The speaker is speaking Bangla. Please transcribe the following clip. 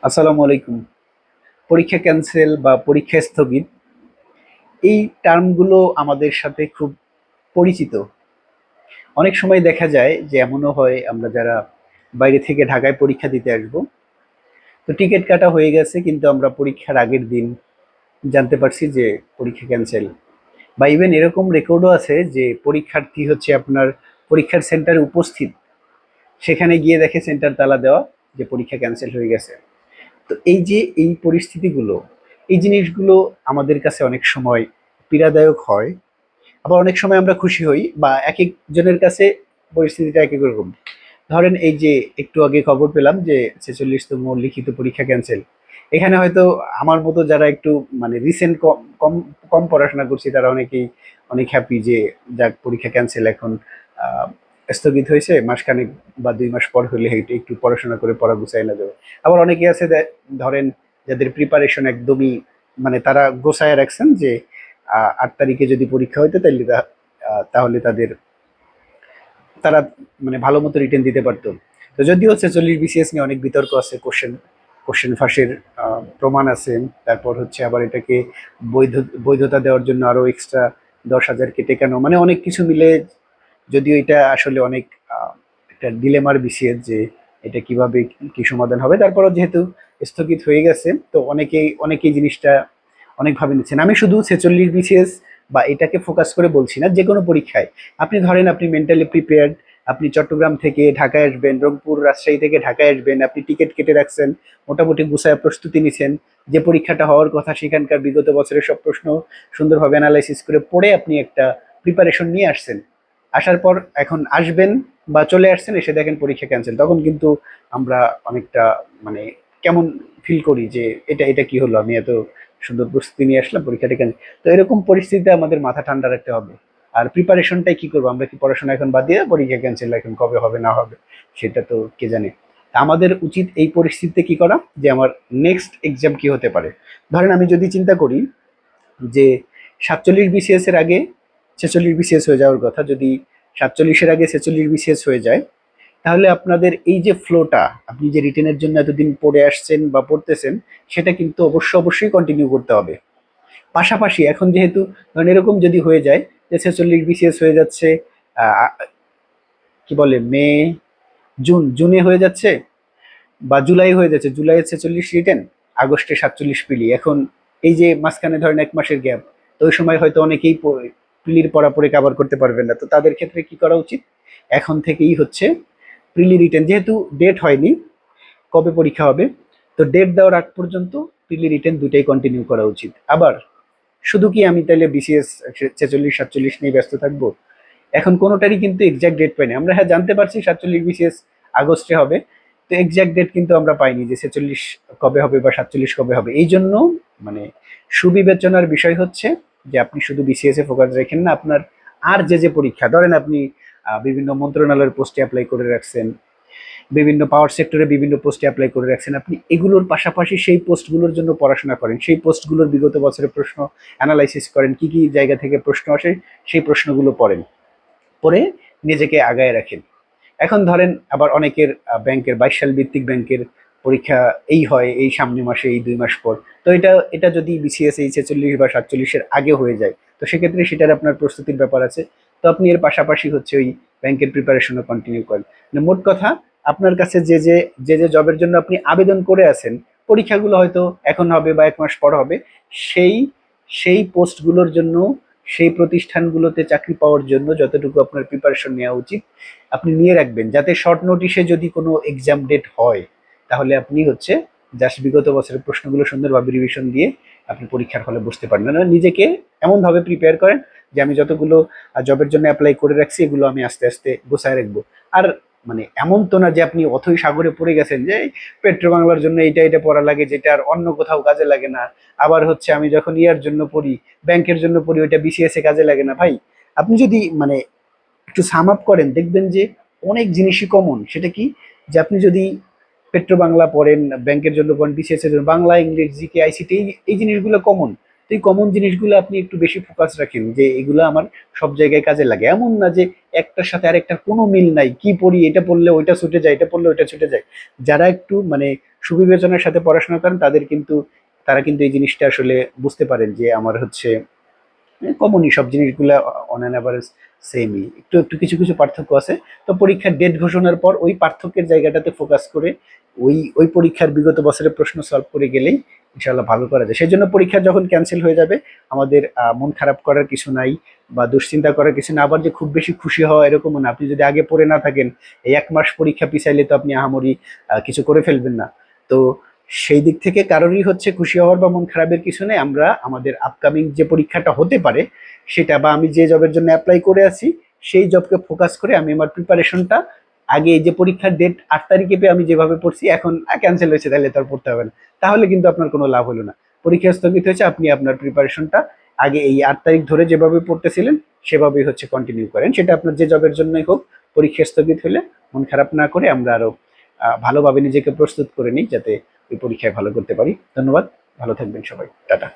আসসালামু আলাইকুম। পরীক্ষা ক্যান্সেল বা পরীক্ষা স্থগিত এই টার্মগুলো আমাদের সাথে খুব পরিচিত। অনেক সময় দেখা যায় যে এমনও হয় আমরা যারা বাইরে থেকে ঢাকায় পরীক্ষা দিতে আসবো, তো টিকিট কাটা হয়ে গেছে কিন্তু আমরা পরীক্ষার আগের দিন জানতে পারছি যে পরীক্ষা ক্যান্সেল। বা ইভেন এরকম রেকর্ডও আছে যে পরীক্ষার্থী হচ্ছে আপনার পরীক্ষার সেন্টারে উপস্থিত, সেখানে গিয়ে দেখে সেন্টার তালা দেওয়া, যে পরীক্ষা ক্যান্সেল হয়ে গেছে। তো এই যে এই পরিস্থিতিগুলো, এই জিনিসগুলো আমাদের কাছে অনেক সময় পীড়াদায়ক হয়, আবার অনেক সময় আমরা খুশি হই, বা এক একজনের কাছে পরিস্থিতিটা এক এক রকম। ধরেন এই যে একটু আগে খবর পেলাম যে 46তম লিখিত পরীক্ষা ক্যান্সেল। এখানে হয়তো আমার মতো যারা একটু মানে রিসেন্ট কম কম কম পড়াশোনা করছি তারা অনেকেই অনেক হ্যাপি যে যাক পরীক্ষা ক্যান্সেল, এখন আহ, স্থগিত হয়েছে, মাসখানেক বা 2 মাস পর হলে একটু একটু পড়াশোনা করে পড়া গুছাই না যাবে। আবার অনেকে আছে ধরেন যাদের প্রিপারেশন একদমই মানে তারা গোছায় রাখছেন যে 8 তারিখে যদি পরীক্ষা হইতো তাহলে তাহলে তারা মানে ভালো মতো রিটেন দিতে পারতো। তো যদিও 46 বিসিএস নিয়ে অনেক বিতর্ক আছে, কোশ্চেন ফাঁসের প্রমাণ আছে। তারপর হচ্ছে আবার এটাকে বৈধ বৈধতা দেওয়ার জন্য আরো এক্সট্রা 10,000 কেটে কেন, মানে অনেক কিছু মিলে, যদিও এটা আসলে অনেক একটা ডিলেমার বিসিএস যে এটা কিভাবে কি সমাধান হবে। তারপরও যেহেতু স্থগিত হয়ে গেছে, তো অনেকেই জিনিসটা অনেকভাবে নিচ্ছেন। আমি শুধু 46 বিসিএস বা এটাকে ফোকাস করে বলছি না, যে কোনো পরীক্ষায় আপনি ধরেন আপনি মেন্টালি প্রিপেয়ার্ড, আপনি চট্টগ্রাম থেকে ঢাকায় আসবেন, রংপুর রাজশাহী থেকে ঢাকায় আসবেন, আপনি টিকিট কেটে রাখছেন, মোটামুটি গুছায় প্রস্তুতি নিছেন, যে পরীক্ষাটা হওয়ার কথা সেখানকার বিগত বছরের সব প্রশ্ন সুন্দরভাবে অ্যানালাইসিস করে পড়ে আপনি একটা প্রিপারেশন নিয়ে আসছেন। আসার পর এখন আসবেন বা চলে আসছেন, এসে দেখেন পরীক্ষা ক্যান্সেল, তখন কিন্তু আমরা অনেকটা মানে কেমন ফিল করি যে এটা এটা কি হলো, আমি এত সুন্দর প্রস্তুতি নিয়ে আসলাম, পরীক্ষাটা কেন। তো এরকম পরিস্থিতিতে আমাদের মাথা ঠান্ডা রাখতে হবে। আর প্রিপারেশনটাই কি করবো, আমরা কি পড়াশোনা এখন বাদ দিয়ে পরীক্ষা ক্যান্সেল এখন কবে হবে না হবে সেটা তো কে জানে। তা আমাদের উচিত এই পরিস্থিতিতে কি করা, যে আমার নেক্সট এক্সাম কি হতে পারে। ধরেন আমি যদি চিন্তা করি যে 47 বিসিএস এর আগে 46 বিসিএস হয়ে যাওয়ার কথা, যদি 47-এর আগে 46 বিসিএস হয়ে যায়, তাহলে আপনাদের এই যে ফ্লোটা, আপনি যে রিটেনের জন্য এতদিন পড়ে আসছেন বা পড়তেছেন, সেটা কিন্তু অবশ্যই কন্টিনিউ করতে হবে। পাশাপাশি এখন যেহেতু ধরেন এরকম যদি হয়ে যায় যে 46 বিসিএস হয়ে যাচ্ছে আহ, কি বলে মে জুনে হয়ে যাচ্ছে, বা জুলাই হয়ে যাচ্ছে, জুলাইয়ে 46 রিটেন, আগস্টে 47 পিলি, এখন এই যে মাঝখানে ধরেন 1 মাসের গ্যাপ, তো ওই সময় হয়তো অনেকেই প্রিলির পড়া পড়ে কাভার করতে পারবেন না। তো তাদের ক্ষেত্রে কি করা উচিত, এখন থেকেই হচ্ছে প্রিলি রিটেন, যেহেতু ডেট হয়নি কবে পরীক্ষা হবে, তো ডেট দেওয়ার আগ পর্যন্ত প্রিলি রিটেন দুটাই কন্টিনিউ করা উচিত। আবার শুধু কি আমি তাহলে বিসিএস 46 47 নিয়ে ব্যস্ত থাকবো, এখন কোনোটারই কিন্তু এক্সাক্ট ডেট পাইনি আমরা। হ্যাঁ, জানতে পারছি 47 বিসিএস আগস্টে হবে, তো এক্সাক্ট ডেট কিন্তু আমরা পাইনি যে 46 কবে হবে বা 47 কবে হবে। এই জন্য মানে সুবিবেচনার বিষয় হচ্ছে যে আপনি শুধু বিসিএস এ ফোকাস রাখেন না, আপনার আর যে পরীক্ষা, ধরেন আপনি বিভিন্ন মন্ত্রণালয়ের পোস্টে অ্যাপ্লাই করে রাখছেন, বিভিন্ন পাওয়ার সেক্টরে বিভিন্ন পোস্টে অ্যাপ্লাই করে রাখছেন, আপনি এগুলোর পাশাপাশি সেই পোস্টগুলোর জন্য পড়াশোনা করেন, সেই পোস্টগুলোর বিগত বছরের প্রশ্ন অ্যানালাইসিস করেন, কি কি জায়গা থেকে প্রশ্ন আসে সেই প্রশ্নগুলো পড়েন, পরে নিজেকে আগায় রাখেন। এখন ধরেন আবার অনেকের ব্যাংকের 22 সাল ভিত্তিক ব্যাংকের পরীক্ষা এই হয় এই সামনে মাসে, এই 2 মাস পর। তো এটা এটা যদি বিসিএস এই 46 বা 47-এর আগে হয়ে যায়, তো সেক্ষেত্রে সেটার আপনার প্রস্তুতির ব্যাপার আছে। তো আপনি এর পাশাপাশি হচ্ছে ওই ব্যাংকের প্রিপারেশনও কন্টিনিউ করেন। মানে মোট কথা, আপনার কাছে যে জবের জন্য আপনি আবেদন করে আছেন, পরীক্ষাগুলো হয়তো এখন হবে বা 1 মাস পর হবে, সেই সেই পোস্টগুলোর জন্য, সেই প্রতিষ্ঠানগুলোতে চাকরি পাওয়ার জন্য যতটুকু আপনার প্রিপারেশন নেওয়া উচিত আপনি নিয়ে রাখবেন, যাতে শর্ট নোটিশে যদি কোনো এক্সাম ডেট হয়, তাহলে আপনি হচ্ছে জাস্ট বিগত বছরের প্রশ্নগুলো সুন্দরভাবে রিভিশন দিয়ে আপনি পরীক্ষার হলে বসতে পারেন না। নিজেকে এমনভাবে প্রিপেয়ার করেন যে আমি যতগুলো জবের জন্য অ্যাপ্লাই করে রাখছি এগুলো আমি আস্তে আস্তে গোছায় রাখবো। আর মানে এমন তো না যে আপনি অথই সাগরে পড়ে গেছেন যে পেট্রো বাংলার জন্য এইটা এটা পড়া লাগে যেটা আর অন্য কোথাও কাজে লাগে না, আবার হচ্ছে আমি যখন ইয়ার জন্য পড়ি, ব্যাংকের জন্য পড়ি, ওইটা বিসিএস এ কাজে লাগে না। ভাই, আপনি যদি মানে একটু সাম আপ করেন দেখবেন যে অনেক জিনিসই কমন। সেটা কি, যে আপনি যদি পেট্রো বাংলা পড়েন, ব্যাংকের জন্য পড়েন, বিসিএস এর জন্য বাংলা, ইংরেজি, জিকে, আইসিটি, এই জিনিসগুলো কমন। তো এই কমন জিনিসগুলো আপনি একটু বেশি ফোকাস রাখেন যে এগুলো আমার সব জায়গায় কাজে লাগে। এমন না যে একটার সাথে আরেকটার কোনো মিল নাই, কি পড়ি এটা পড়লে ওইটা ছুটে যায়, এটা পড়লে ওইটা ছুটে যায়। যারা একটু মানে সুবিবেচনার সাথে পড়াশোনা করেন তারা কিন্তু এই জিনিসটা আসলে বুঝতে পারেন যে আমার হচ্ছে কমনই সব জিনিসগুলা অন অ্যান অ্যাভারেজ সেমই, একটু একটু কিছু কিছু পার্থক্য আছে। তো পরীক্ষার ডেট ঘোষণার পর ওই পার্থক্যের জায়গাটাতে ফোকাস করে ওই পরীক্ষার বিগত বছরের প্রশ্ন সলভ করে গেলেই ইনশাল্লাহ ভালো করা যায়। সেই জন্য পরীক্ষা যখন ক্যান্সেল হয়ে যাবে আমাদের মন খারাপ করার কিছু নাই বা দুশ্চিন্তা করার কিছু না। আবার যে খুব বেশি খুশি হওয়া এরকমও না। আপনি যদি আগে পড়ে না থাকেন, এই 1 মাস পরীক্ষা পিছাইলে তো আপনি আহামরি কিছু করে ফেলবেন না। তো সেই দিক থেকে কারোরই হচ্ছে খুশি হওয়ার বা মন খারাপের কিছু নেই। আমরা আমাদের আপকামিং যে পরীক্ষাটা হতে পারে সেটা, বা আমি যে জবের জন্য অ্যাপ্লাই করে আছি সেই জবকে ফোকাস করে আমি আমার প্রিপারেশনটা আগে এই যে পরীক্ষার ডেট 8 তারিখে পেয়ে আমি যেভাবে পড়ছি এখন ক্যান্সেল হয়েছে তাহলে তো আর পড়তে হবে না, তাহলে কিন্তু আপনার কোনো লাভ হলো না। পরীক্ষা স্থগিত হয়েছে, আপনি আপনার প্রিপারেশনটা আগে এই 8 তারিখ ধরে যেভাবে পড়তেছিলেন সেভাবেই হচ্ছে কন্টিনিউ করেন। সেটা আপনার যে জবের জন্যই হোক, পরীক্ষা স্থগিত হলে মন খারাপ না করে আমরা আরো ভালোভাবে নিজেকে প্রস্তুত করে নিই যাতে ওই পরীক্ষায় ভালো করতে পারি। ধন্যবাদ, ভালো থাকবেন সবাই, টাটা।